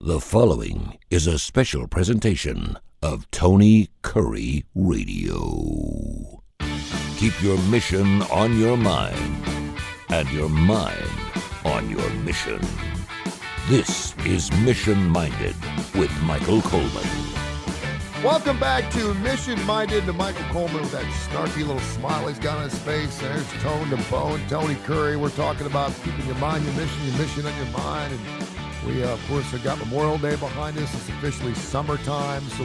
The following is a special presentation of Tony Curry Radio. Keep your mission on your mind and your mind on your mission. This is Mission Minded with Michael Coleman. Welcome back to Mission Minded to Michael Coleman with that snarky little smile he's got on his face. There's Tone to Bone, Tony Curry. We're talking about keeping your mind, your mission on your mind. And we, of course, have got Memorial Day behind us. It's officially summertime, so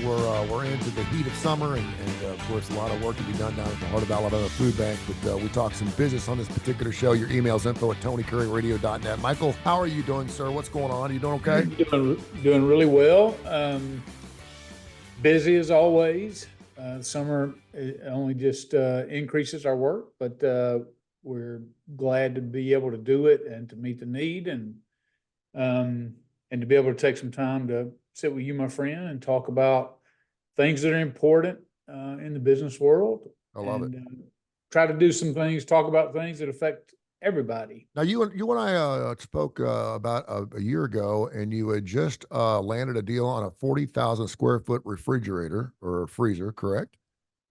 we're into the heat of summer. And of course, a lot of work to be done down at the Heart of Alabama Food Bank. But we talk some business on this particular show. Your email's info@tonycurryradio.net. Michael, how are you doing, sir? What's going on? Are you doing okay? Doing really well. Busy as always. Summer only just increases our work, but we're glad to be able to do it and to meet the need and to be able to take some time to sit with you, my friend, and talk about things that are important in the business world. I love it. Try to do some things, talk about things that affect everybody. Now, you and I spoke about a year ago, and you had just landed a deal on a 40,000 square foot refrigerator or freezer, correct?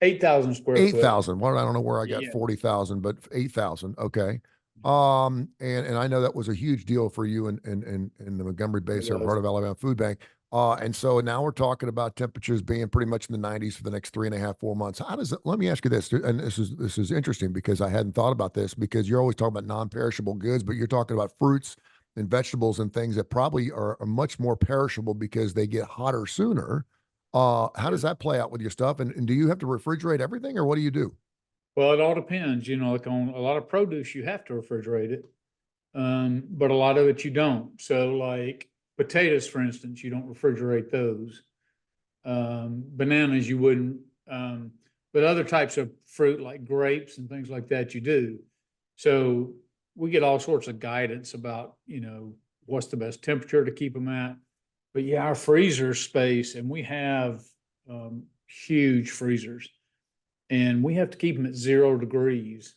8,000 square foot. 8,000. Well, I don't know where I got Yeah. 40,000, but 8,000. Okay. And I know that was a huge deal for you in the Montgomery base It or was. Heart of Alabama Food Bank. And so now we're talking about temperatures being pretty much in the 90s for the next 3.5, 4 months. How does it, let me ask you this, and this is interesting because I hadn't thought about this, because you're always talking about non-perishable goods, but you're talking about fruits and vegetables and things that probably are much more perishable because they get hotter sooner. How does that play out with your stuff? And do you have to refrigerate everything, or what do you do? Well, it all depends, like on a lot of produce, you have to refrigerate it. But a lot of it you don't. So like potatoes, for instance, you don't refrigerate those. Bananas, you wouldn't. But other types of fruit like grapes and things like that, you do. So we get all sorts of guidance about, what's the best temperature to keep them at. But yeah, our freezer space, and we have huge freezers, and we have to keep them at 0 degrees.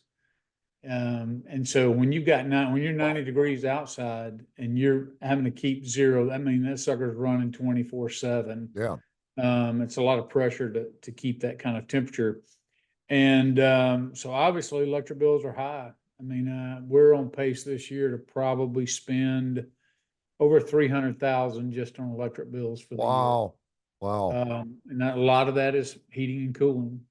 And so when you're 90 degrees outside and you're having to keep 0, I mean, that sucker's running 24/7. Yeah. It's a lot of pressure to keep that kind of temperature. And so obviously electric bills are high. I mean, we're on pace this year to probably spend over 300,000 just on electric bills for the year. Wow. And a lot of that is heating and cooling.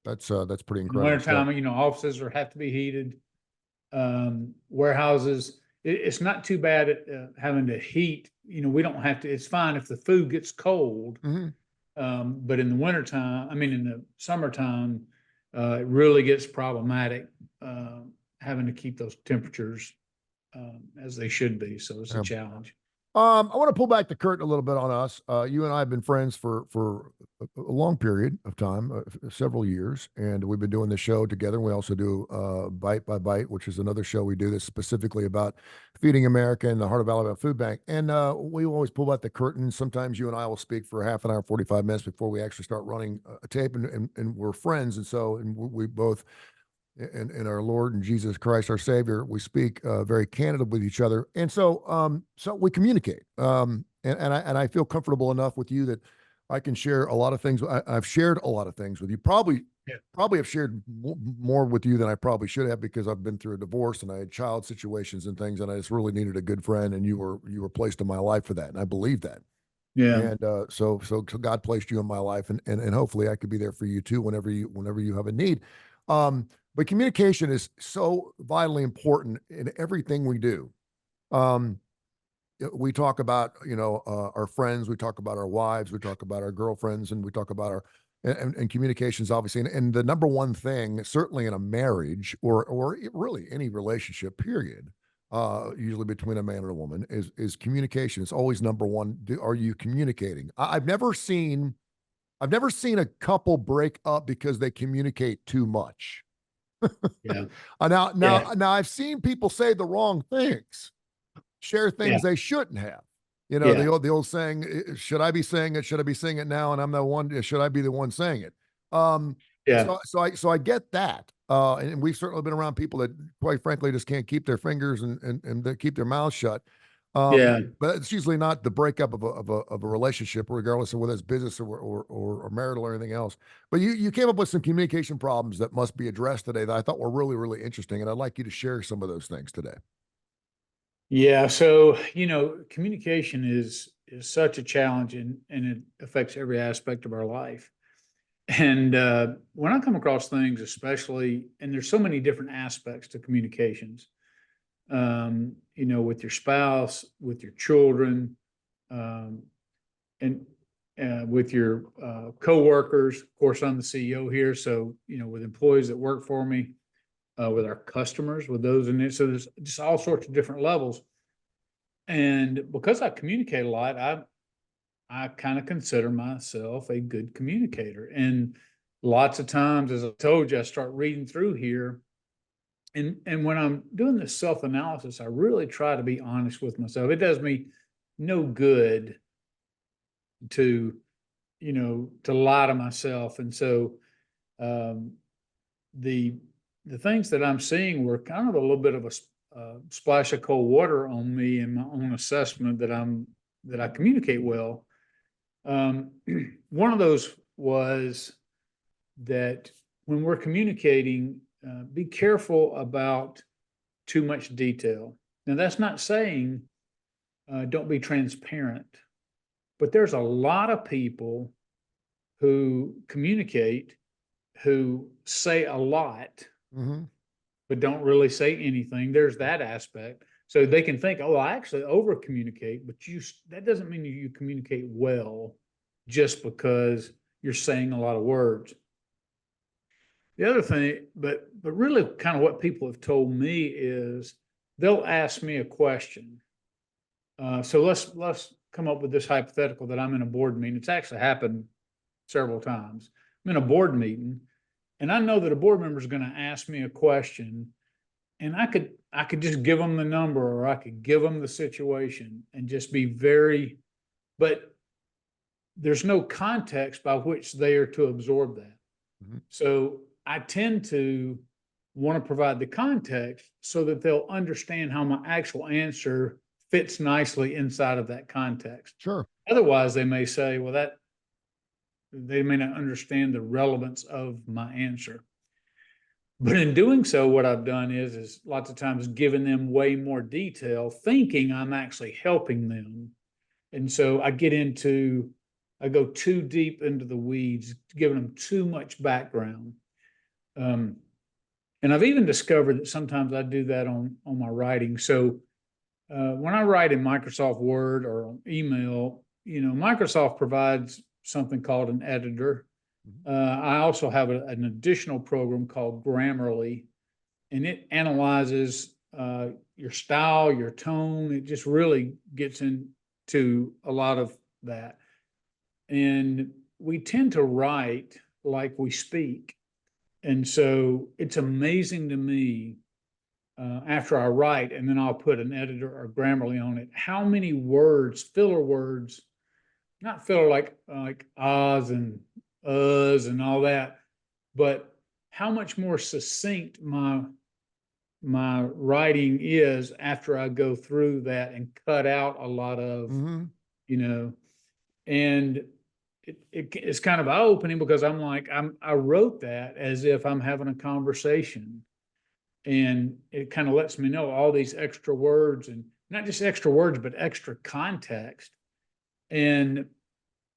That's pretty In the incredible stuff. wintertime, offices have to be heated. Warehouses, it's not too bad at having to heat. We don't have to. It's fine if the food gets cold. Mhm. But in the wintertime, in the summertime, it really gets problematic having to keep those temperatures as they should be. So it's Yeah. a challenge. I want to pull back the curtain a little bit on us. You and I have been friends for a long period of time, several years, and we've been doing this show together. We also do Bite by Bite, which is another show we do that's specifically about feeding America and the Heart of Alabama Food Bank. And we always pull back the curtain. Sometimes you and I will speak for half an hour, 45 minutes before we actually start running a tape, and we're friends. And we both, in our Lord and Jesus Christ, our Savior, we speak very candidly with each other, and so we communicate. And I feel comfortable enough with you that I can share a lot of things. I've shared a lot of things with you. Probably have shared more with you than I probably should have, because I've been through a divorce and I had child situations and things, and I just really needed a good friend, and you were placed in my life for that, and I believe that. Yeah. And so God placed you in my life, and hopefully I could be there for you too whenever you have a need. But communication is so vitally important in everything we do. We talk about, our friends, we talk about our wives, we talk about our girlfriends, and we talk about and communications, obviously. And the number one thing, certainly in a marriage or really any relationship, period, usually between a man and a woman, is communication. It's always number one. Are you communicating? I've never seen a couple break up because they communicate too much. Yeah. Now I've seen people say the wrong things, share things they shouldn't have. The old saying, should I be saying it? Should I be saying it now? And I'm the one, should I be the one saying it? Yeah. So I get that. And we've certainly been around people that, quite frankly, just can't keep their fingers and they keep their mouths shut. Yeah. But it's usually not the breakup of a relationship, regardless of whether it's business or marital or anything else. But you came up with some communication problems that must be addressed today that I thought were really, really interesting, and I'd like you to share some of those things today. Yeah. So, communication is such a challenge, and it affects every aspect of our life. And when I come across things, especially, and there's so many different aspects to communications, with your spouse, with your children, um, and with your coworkers. Of course, I'm the CEO here, so with employees that work for me, with our customers, with those in it. So there's just all sorts of different levels. And because I communicate a lot, I kind of consider myself a good communicator. And lots of times, as I told you, I start reading through here. And when I'm doing this self-analysis, I really try to be honest with myself. It does me no good to, to lie to myself. And so um, the the things that I'm seeing were kind of a little bit of a splash of cold water on me in my own assessment that I communicate well. Um, one of those was that when we're communicating, be careful about too much detail. Now, that's not saying don't be transparent, but there's a lot of people who communicate who say a lot, Mm-hmm. but don't really say anything. There's that aspect. So they can think, oh, I actually over communicate, but that doesn't mean you communicate well just because you're saying a lot of words. The other thing, but really kind of what people have told me is they'll ask me a question. So let's come up with this hypothetical that I'm in a board meeting. It's actually happened several times. I'm in a board meeting, and I know that a board member is going to ask me a question, and I could just give them the number, or I could give them the situation and just be but there's no context by which they are to absorb that. Mm-hmm. So I tend to want to provide the context so that they'll understand how my actual answer fits nicely inside of that context. Sure. Otherwise, they may say, well, they may not understand the relevance of my answer. But in doing so, what I've done is lots of times given them way more detail, thinking I'm actually helping them. And so I go too deep into the weeds, giving them too much background. And I've even discovered that sometimes I do that on my writing. So when I write in Microsoft Word or on email, Microsoft provides something called an editor. I also have an additional program called Grammarly, and it analyzes your style, your tone. It just really gets into a lot of that. And we tend to write like we speak. And so it's amazing to me after I write, and then I'll put an editor or Grammarly on it, how many words, filler words, not filler like ahs and uhs and all that, but how much more succinct my writing is after I go through that and cut out a lot of, and it's kind of eye-opening because I'm like, I wrote that as if I'm having a conversation, and it kind of lets me know all these extra words, and not just extra words, but extra context. And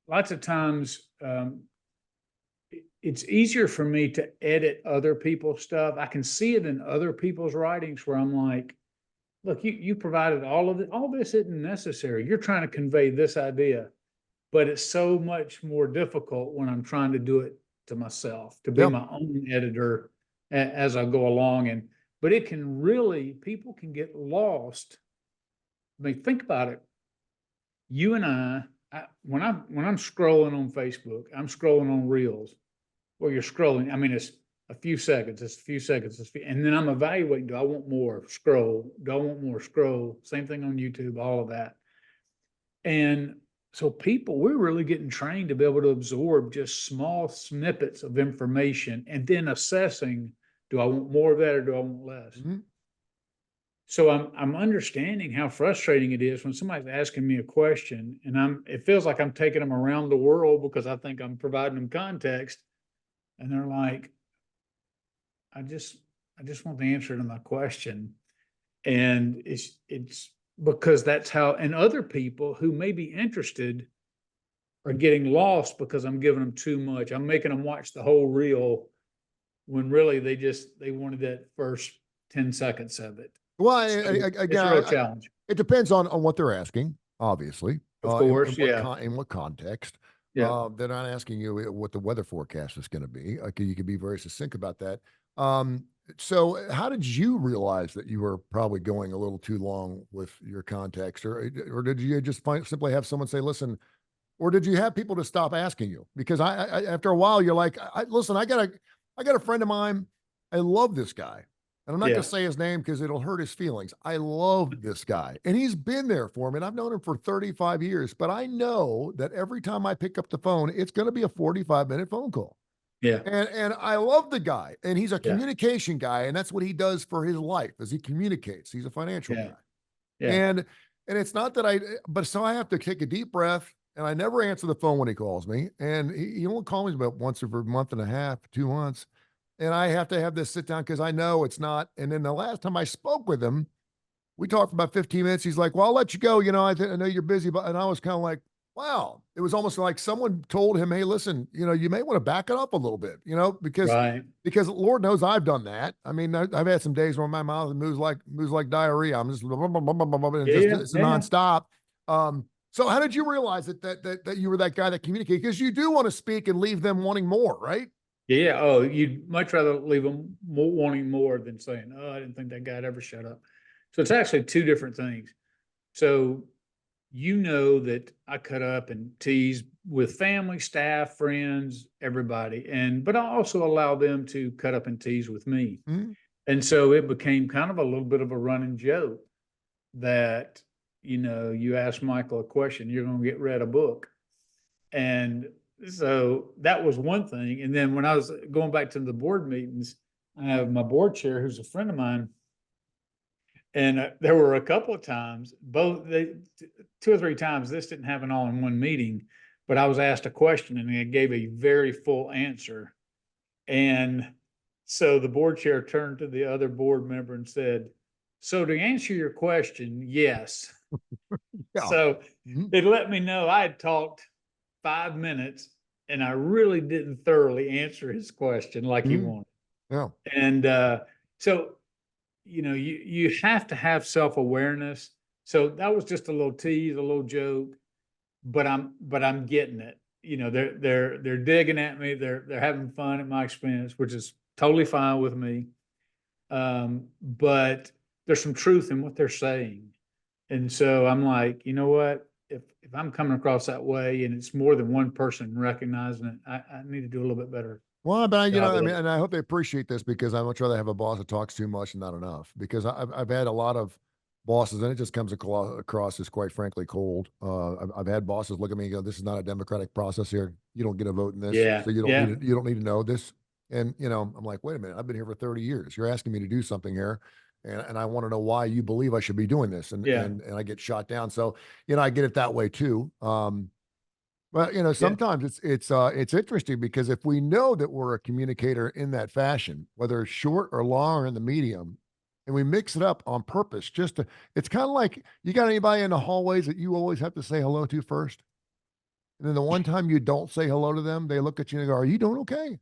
lots of times, it's easier for me to edit other people's stuff. I can see it in other people's writings where I'm like, look, you provided all of it. All this isn't necessary. You're trying to convey this idea, but it's so much more difficult when I'm trying to do it to myself, to be my own editor as I go along. But it can really, people can get lost. I mean, think about it. You and I when I'm scrolling on Facebook, I'm scrolling on Reels. Well, you're scrolling. I mean, it's a few seconds. And then I'm evaluating, do I want more? Scroll. Do I want more? Scroll. Same thing on YouTube, all of that. And so we're really getting trained to be able to absorb just small snippets of information and then assessing, do I want more of that or do I want less? So I'm understanding how frustrating it is when somebody's asking me a question and it feels like I'm taking them around the world because I think I'm providing them context. And they're like, I just want the answer to my question. And it's because that's how, and other people who may be interested are getting lost because I'm giving them too much. I'm making them watch the whole reel when really they wanted that first 10 seconds of it. Well, So it's a again, real challenge. it depends on what they're asking, obviously, Of course, in what context. yeah. They're not asking you what the weather forecast is going to be. You could be very succinct about that. So, how did you realize that you were probably going a little too long with your context, or did you just simply have someone say, "Listen," or did you have people to stop asking you? Because after a while, you're like, "Listen, I got a friend of mine. I love this guy." And I'm not going Yeah. to say his name because it'll hurt his feelings. I love this guy. And he's been there for me. And I've known him for 35 years. But I know that every time I pick up the phone, it's going to be a 45-minute phone call. Yeah. And I love the guy. And he's a Yeah. communication guy. And that's what he does for his life as he communicates. He's a financial Yeah. guy. Yeah. And it's not that but so I have to take a deep breath. And I never answer the phone when he calls me. And he only calls me about once every month and a half, 2 months. And I have to have this sit down because I know it's not. And then the last time I spoke with him, we talked for about 15 minutes. He's like, "Well, I'll let you go. I know you're busy." And I was kind of like, wow. It was almost like someone told him, "Hey, listen, you may want to back it up a little bit, Right. because Lord knows I've done that. I mean, I've had some days where my mouth moves like diarrhea. I'm just, and Yeah. Yeah. it's Yeah. nonstop. So how did you realize that you were that guy that communicated? Because you do want to speak and leave them wanting more, right? Yeah. Oh, you'd much rather leave them wanting more than saying, "Oh, I didn't think that guy'd ever shut up." So it's actually two different things. So that I cut up and tease with family, staff, friends, everybody, but I also allow them to cut up and tease with me. Mhm. And so it became kind of a little bit of a running joke that, you ask Michael a question, you're going to get read a book. And so that was one thing. And then when I was going back to the board meetings, I have my board chair, who's a friend of mine. And there were a couple of times, 2 or 3 times, this didn't happen all in one meeting, but I was asked a question and I gave a very full answer. And so the board chair turned to the other board member and said, "So to answer your question, yes." Yeah. So Mhm. it let me know I had talked 5 minutes and I really didn't thoroughly answer his question like he Mhm. wanted. Yeah. And so, you have to have self-awareness. So that was just a little tease, a little joke, but I'm getting it. They're digging at me. They're having fun at my expense, which is totally fine with me. But there's some truth in what they're saying. And so I'm like, you know what? If I'm coming across that way and it's more than one person recognizing it, I need to do a little bit better Well, but job I of mean, it. and I hope they appreciate this because I much rather have a boss that talks too much and not enough. Because I've had a lot of bosses, and it just comes across as quite frankly cold. I've had bosses look at me and go, "This is not a democratic process here. You don't get a vote in this, Yeah. so Yeah. you don't need to know this." And I'm like, "Wait a minute, I've been here for 30 years. You're asking me to do something here, and I want to know why you believe I should be doing this." And Yeah. I get shot down. So I get it that way too. Well, Yeah. sometimes it's interesting because if we know that we're a communicator in that fashion, whether it's short or long or in the medium, and we mix it up on purpose, it's kind of like you got anybody in the hallways that you always have to say hello to first. And then the one time you don't say hello to them, they look at you and go, "Are you doing okay?"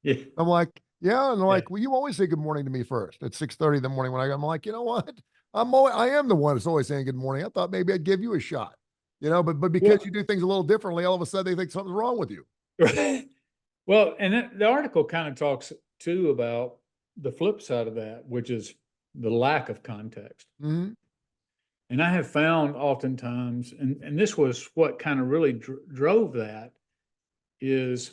Yeah. I'm like, "Yeah." And they're Yeah. like, "Well, you always say good morning to me first at 6:30 in the morning when I'm like, you know what? I am the one that's always saying good morning. I thought maybe I'd give you a shot, but because Well, you do things a little differently, all of a sudden they think something's wrong with you. right. Well, and the article kind of talks too about the flip side of that, which is the lack of context. Mhm. And I have found oftentimes, and this was what kind of really drove that, is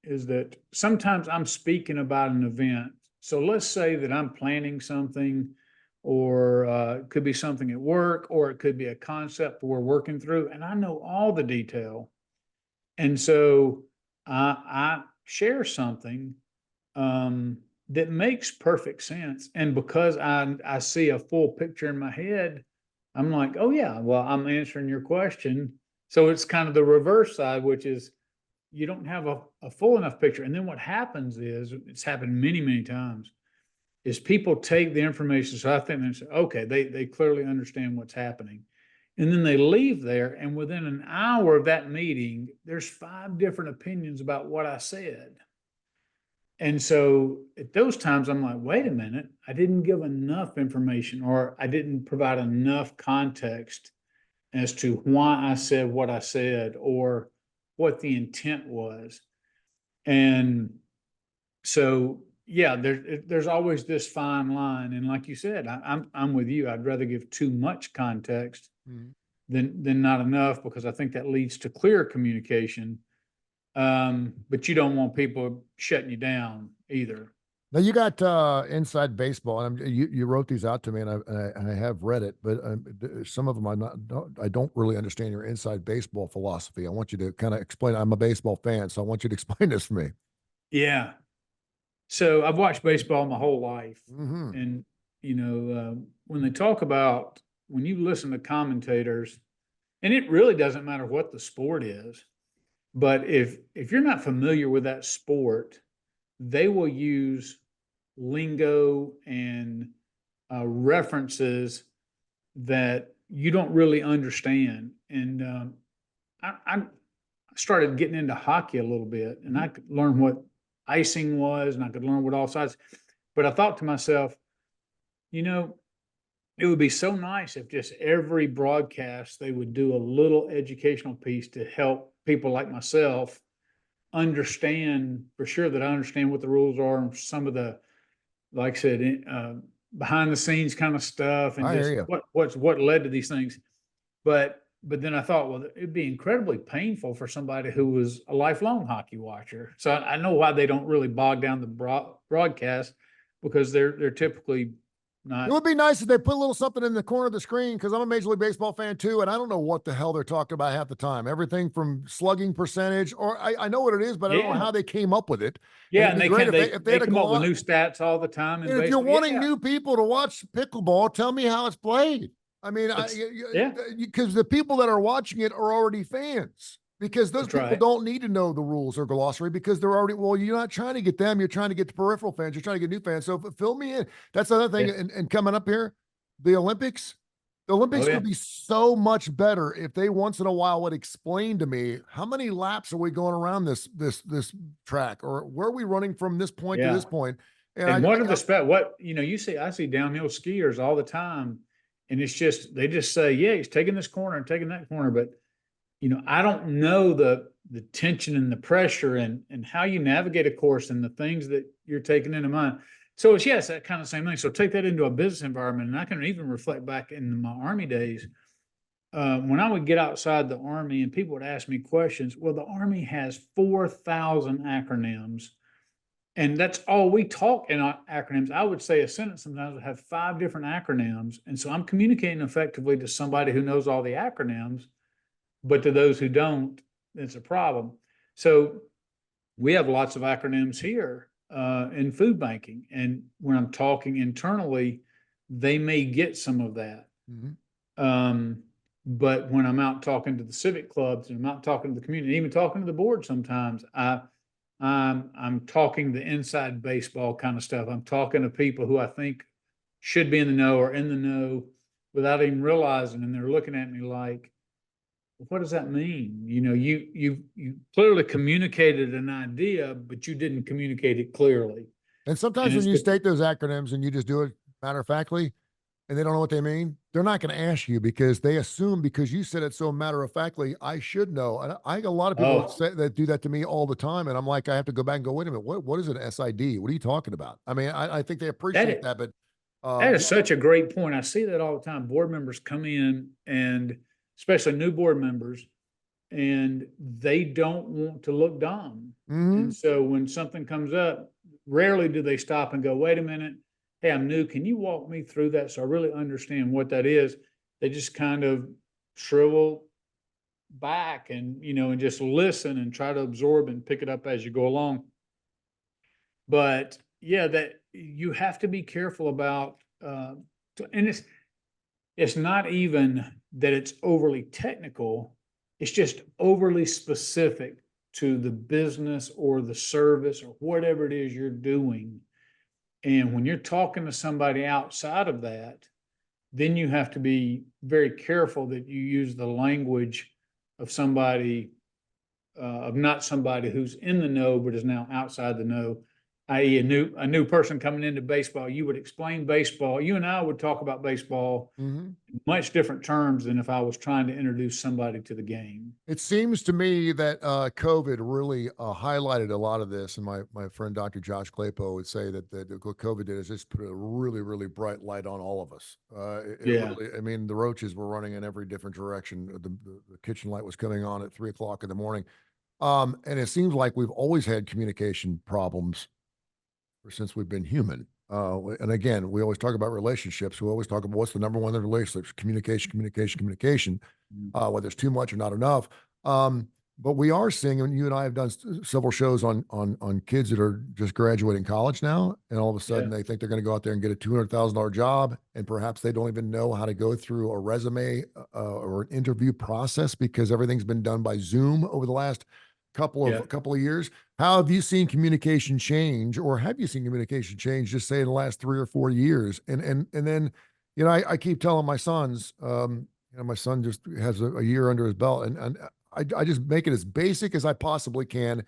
that sometimes I'm speaking about an event. So let's say that I'm planning something, or it could be something at work, or it could be a concept we're working through, and I know all the detail. And so I share something um, that makes perfect sense. And because I see a full picture in my head, I'm like, oh yeah, well, I'm answering your question. So it's kind of the reverse side, which is you don't have a full enough picture. And then what happens is, it's happened many, many times, is people take the information. So I think they say, okay, they clearly understand what's happening. And then they leave there, and within an hour of that meeting, there's 5 different opinions about what I said. And so at those times, I'm like, wait a minute, I didn't give enough information, or I didn't provide enough context as to why I said what I said, or what the intent was. And so, yeah, there's always this fine line. And like you said, I'm with you. I'd rather give too much context Mhm. than not enough, because I think that leads to clear communication. But you don't want people shutting you down either. Now you got Inside Baseball, and you wrote these out to me, and I have read it, but some of them I don't really understand your Inside Baseball philosophy. I want you to kind of explain. I'm a baseball fan, so I want you to explain this for me. Yeah. So I've watched baseball my whole life. Hmm. And, when they talk about, when you listen to commentators, and it really doesn't matter what the sport is, but if you're not familiar with that sport, they will use lingo and references that you don't really understand. And I started getting into hockey a little bit, and I could learn what icing was, and I could learn what all sides. But I thought to myself, you know, it would be so nice if just every broadcast they would do a little educational piece to help people like myself understand for sure, that I understand what the rules are, and some of the, like I said, behind the scenes kind of stuff, and I hear just you. what led to these things. But then I thought, well, it'd be incredibly painful for somebody who was a lifelong hockey watcher. So I know why they don't really bog down the broadcast, because they're typically It not. would be nice if they put a little something in the corner of the screen, because I'm a Major League Baseball fan too, and I don't know what the hell they're talking about half the time. Everything from slugging percentage, or I know what it is, but I don't know Yeah, how they came up with it. And yeah, it'd and be they great can if they they had a come up with gloss. new stats all the time in And if you're baseball. wanting Yeah, new people to watch pickleball, tell me how it's played. I mean, yeah, because the people that are watching it are already fans. Because those that's people right. don't need to know the rules or glossary, because they're already, well, you're not trying to get them, you're trying to get the peripheral fans, you're trying to get new fans. So fill me in. That's another thing. Yeah. And coming up here, the Olympics. The Oh Olympics yeah. would be so much better if they once in a while would explain to me, how many laps are we going around this track, or where are we running from this point to Yeah. this point? And And what are the what, I see downhill skiers all the time, and it's just, they just say, yeah, he's taking this corner and taking that corner. But, I don't know the tension and the pressure, and how you navigate a course, and the things that you're taking into mind. So it's, yes, that kind of same thing. So take that into a business environment. And I can even reflect back in my Army days. When I would get outside the Army and people would ask me questions, well, the Army has 4,000 acronyms, and that's all we talk in acronyms. I would say a sentence sometimes would have 5 different acronyms. And so I'm communicating effectively to somebody who knows all the acronyms, but to those who don't, it's a problem. So we have lots of acronyms here in food banking. And when I'm talking internally, they may get some of that. Mhm. But when I'm out talking to the civic clubs, and I'm out talking to the community, even talking to the board, sometimes I'm talking the inside baseball kind of stuff. I'm talking to people who I think should be in the know, or in the know, without even realizing, and they're looking at me like, what does that mean? You clearly communicated an idea, but you didn't communicate it clearly. And And sometimes when it's you the, state those acronyms and you just do it matter of factly, and they don't know what they mean, they're not going to ask you, because they assume, because you said it so matter of factly, I should know. And I get a lot of people that, oh, that do that to me all the time. And I'm like, I have to go back and go, wait a minute, what is an SID? What are you talking about? I mean, I think they that appreciate is, that, but that is such a great point. I see that all the time. Board members come in, and especially new board members, and they don't want to look dumb. And mhm. so when something comes up, rarely do they stop and go, wait a minute, hey, I'm new. Can you walk me through that so I really understand what that is? They just kind of shrivel back, and just listen and try to absorb and pick it up as you go along. But yeah, that you have to be careful about, and it's not even that it's overly technical. It's just overly specific to the business or the service or whatever it is you're doing. And when you're talking to somebody outside of that, then you have to be very careful that you use the language of somebody, of not somebody who's in the know, but is now outside the know, i.e. a new person coming into baseball. You would explain baseball. You and I would talk about baseball in much different terms than if I was trying to introduce somebody to the game. It seems to me that COVID really highlighted a lot of this, and my friend Dr. Josh Claypo would say that what COVID did is just put a really, really bright light on all of us. Yeah. Really, I mean, the roaches were running in every different direction. The kitchen light was coming on at 3 o'clock in the morning, and it seems like we've always had communication problems since we've been human. And again, we always talk about relationships. We always talk about what's the number one in relationships: communication, communication, communication. Whether it's too much or not enough. But we are seeing, and you and I have done several shows on kids that are just graduating college now, and all of a sudden they think they're going to go out there and get a $200,000 job, and perhaps they don't even know how to go through a resume or an interview process because everything's been done by Zoom over the last couple of years. How have you seen communication change, or have you seen communication change, just say in the last 3 or 4 years? And then, I keep telling my sons, my son just has a year under his belt, and I just make it as basic as I possibly can.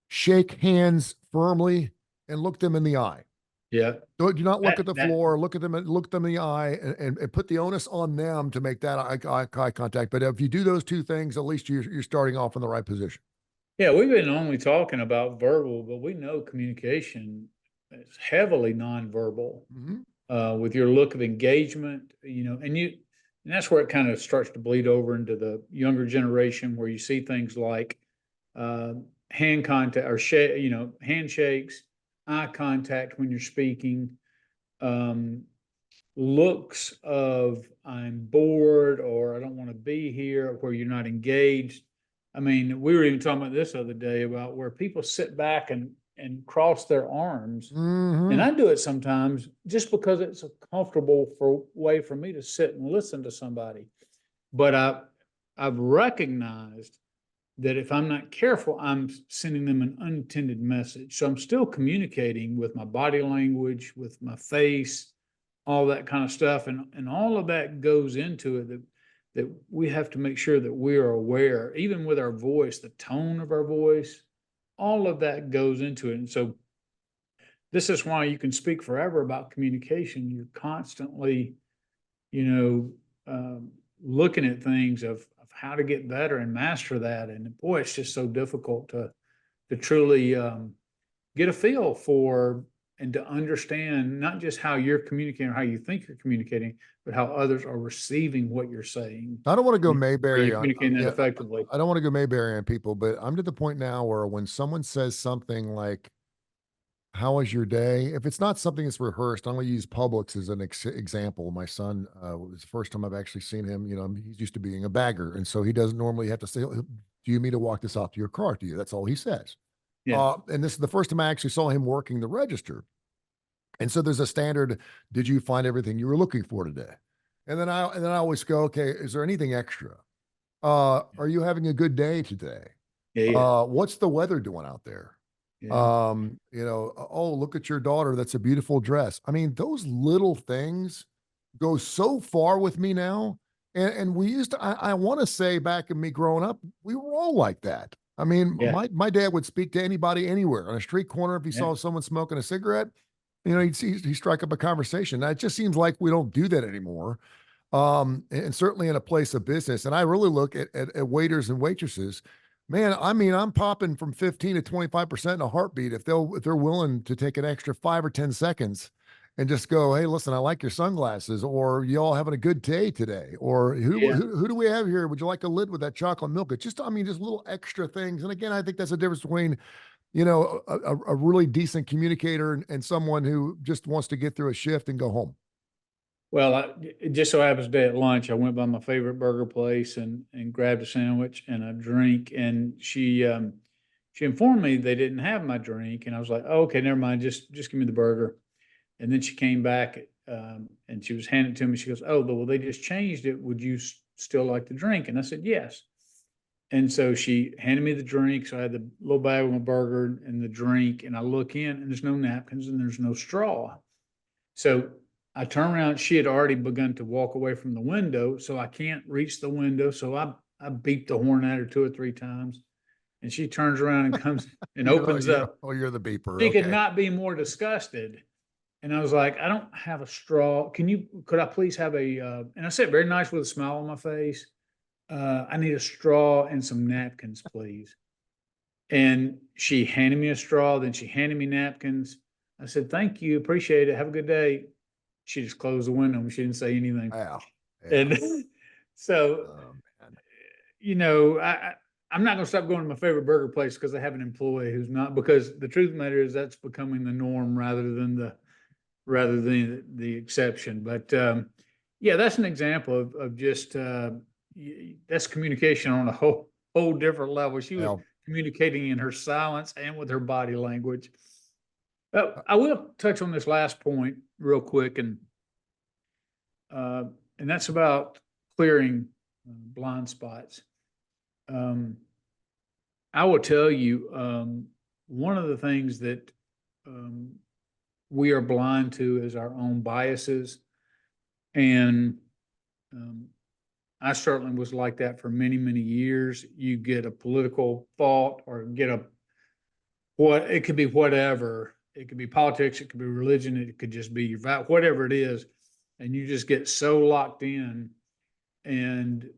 Shake hands firmly and look them in the eye. Yeah. Do not look at the That- floor. Look them in the eye, and put the onus on them to make that eye contact. But if you do those two things, at least you're starting off in the right position. Yeah, we've been only talking about verbal, but we know communication is heavily nonverbal. With your look of engagement, and that's where it kind of starts to bleed over into the younger generation, where you see things like hand contact or handshakes, eye contact when you're speaking, looks of I'm bored or I don't want to be here, where you're not engaged. I mean, we were even talking about this the other day about where people sit back and cross their arms. And I do it sometimes just because it's a comfortable way for me to sit and listen to somebody. But I've recognized that if I'm not careful, I'm sending them an unintended message. So I'm still communicating with my body language, with my face, all that kind of stuff. And all of that goes into it, that we have to make sure that we are aware, even with our voice, the tone of our voice, all of that goes into it. And so this is why you can speak forever about communication. You're constantly, looking at things of how to get better and master that. And boy, it's just so difficult to truly get a feel for and to understand not just how you're communicating or how you think you're communicating, but how others are receiving what you're saying. I don't want to go Are Mayberry you communicating that effectively? I don't want to go Mayberry on people, but I'm to the point now where when someone says something like, "How was your day?" If it's not something that's rehearsed, I'm going to use Publix as an example. My son, was the first time I've actually seen him. He's used to being a bagger, and so he doesn't normally have to say, "Do you need me to walk this off to your car?" To you, that's all he says. Yeah. And this is the first time I actually saw him working the register. And so there's a standard, did you find everything you were looking for today? And then I always go, okay, is there anything extra? Are you having a good day today? Yeah. What's the weather doing out there? Yeah. Oh, look at your daughter. That's a beautiful dress. I mean, those little things go so far with me now. And we used to, I want to say back in me growing up, we were all like that. I mean, Yeah. my dad would speak to anybody anywhere on a street corner. If he saw someone smoking a cigarette, he'd strike up a conversation. Now, it just seems like we don't do that anymore. And certainly in a place of business. And I really look at waiters and waitresses. Man, I mean, I'm popping from 15 to 25% in a heartbeat if they're willing to take an extra 5 or 10 seconds and just go, "Hey, listen, I like your sunglasses," or "Y'all having a good day today?" Or who do we have here? Would you like a lid with that chocolate milk? It's just, I mean, just little extra things. And again, I think that's the difference between, a really decent communicator and someone who just wants to get through a shift and go home. Well, it just so happens today at lunch, I went by my favorite burger place and grabbed a sandwich and a drink. And she informed me they didn't have my drink. And I was like, oh, okay, never mind. Just give me the burger. And then she came back, and she was handing it to me. She goes, "Oh, well, they just changed it. Would you still like the drink?" And I said, "Yes." And so she handed me the drink. So I had the little bag with my burger and the drink, and I look in and there's no napkins and there's no straw. So I turn around. She had already begun to walk away from the window. So I can't reach the window. So I beeped the horn at her 2 or 3 times, and she turns around and comes and opens up. Oh, you're the beeper. She could Okay. not be more disgusted. And I was like, "I don't have a straw. Could I please have and I said very nice with a smile on my face. "I need a straw and some napkins, please." And she handed me a straw, then she handed me napkins. I said, "Thank you, appreciate it. Have a good day." She just closed the window and she didn't say anything. Wow. Yeah. And so, Oh, man. you know, I'm not gonna stop going to my favorite burger place because I have an employee who's not, because the truth of the matter is that's becoming the norm rather than the exception. But yeah, that's an example of just that's communication on a whole different level. She was Well, communicating in her silence and with her body language. I will touch on this last point real quick, and that's about clearing blind spots. I will tell you, one of the things that we are blind to is our own biases. And I certainly was like that for many, many years. You get a political thought or get it could be whatever. It could be politics, it could be religion, it could just be whatever it is. And you just get so locked in. And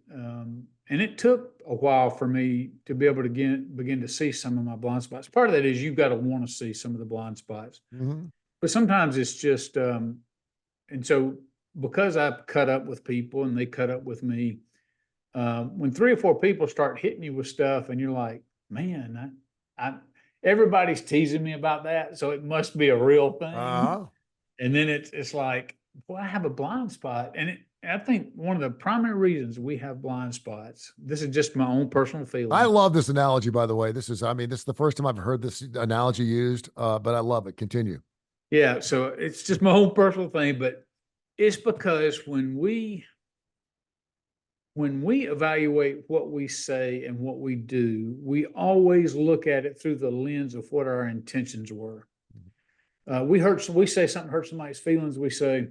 it took a while for me to be able to begin to see some of my blind spots. Part of that is you've got to want to see some of the blind spots. mhm. But sometimes it's just, and so because I've cut up with people and they cut up with me, when 3 or 4 people start hitting you with stuff and you're like, man, everybody's teasing me about that, so it must be a real thing. Uh-huh. And then it's like, boy, I have a blind spot. And I think one of the primary reasons we have blind spots, this is just my own personal feeling. I love this analogy, by the way. This is the first time I've heard this analogy used, but I love it. Continue. Yeah, so it's just my own personal thing, but it's because when we evaluate what we say and what we do, we always look at it through the lens of what our intentions were. We say something hurts somebody's feelings. We say,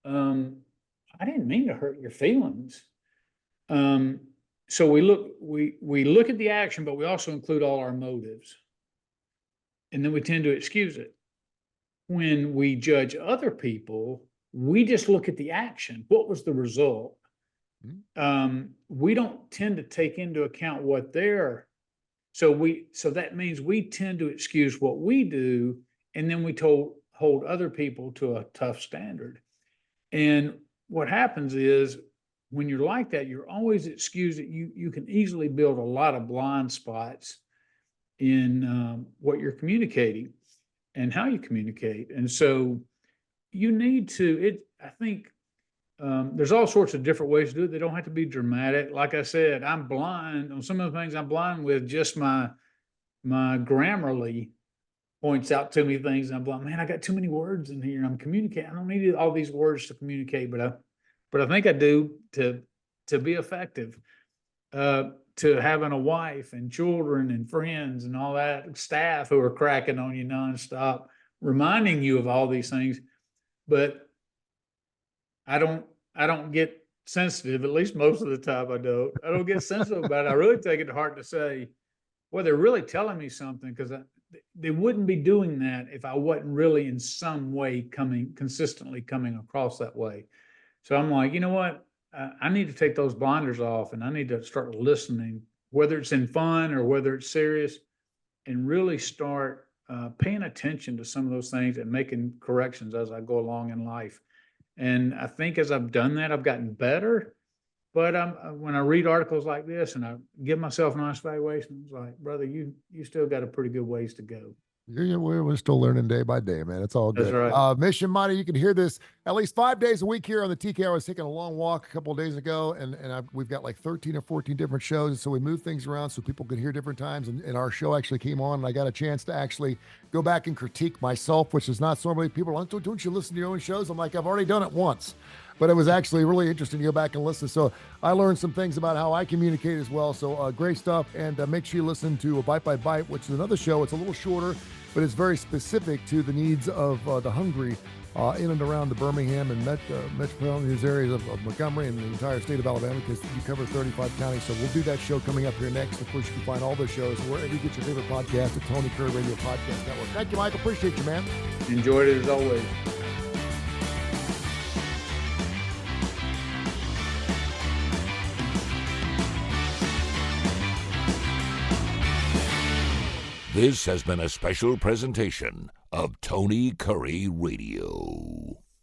"I didn't mean to hurt your feelings." So we look at the action, but we also include all our motives, and then we tend to excuse it. When we judge other people, we just look at the action. What was the result? We don't tend to take into account what they're, so that means we tend to excuse what we do, and then we hold other people to a tough standard. And what happens is when you're like that, you're always excused. You can easily build a lot of blind spots in what you're communicating and how you communicate. And so you need to, I think there's all sorts of different ways to do it. They don't have to be dramatic. Like I said, I'm blind on some of the things I'm blind with. Just my Grammarly points out to me things. And I'm like, man, I got too many words in here. I'm communicating. I don't need all these words to communicate, but I think I do to be effective. To having a wife and children and friends and all that, staff who are cracking on you nonstop, reminding you of all these things. But I don't get sensitive, at least most of the time I don't get sensitive about it. I really take it to heart to say, well, they're really telling me something, because they wouldn't be doing that if I wasn't really in some way consistently coming across that way. So I'm like, you know what? I need to take those blinders off, and I need to start listening, whether it's in fun or whether it's serious, and really start paying attention to some of those things and making corrections as I go along in life. And I think as I've done that, I've gotten better. But when I read articles like this and I give myself an honest evaluation, it's like, brother, you still got a pretty good ways to go. Yeah, we're still learning day by day, man. It's all That's good. right. Mission Mighty, you can hear this at least 5 days a week here on the TK. I was taking a long walk a couple of days ago, and we've got like 13 or 14 different shows. And so we move things around so people could hear different times. And our show actually came on, and I got a chance to actually go back and critique myself, which is not normally people are like, don't you listen to your own shows? I'm like, I've already done it once. But it was actually really interesting to go back and listen. So I learned some things about how I communicate as well. So great stuff. And make sure you listen to Bite by Bite, which is another show. It's a little shorter, but it's very specific to the needs of the hungry in and around the Birmingham and metropolitan areas of Montgomery and the entire state of Alabama, because you cover 35 counties. So we'll do that show coming up here next. Of course, you can find all those shows wherever you get your favorite podcast at Tony Curry Radio Podcast Network. Thank you, Michael. Appreciate you, man. Enjoyed it as always. This has been a special presentation of Tony Curry Radio.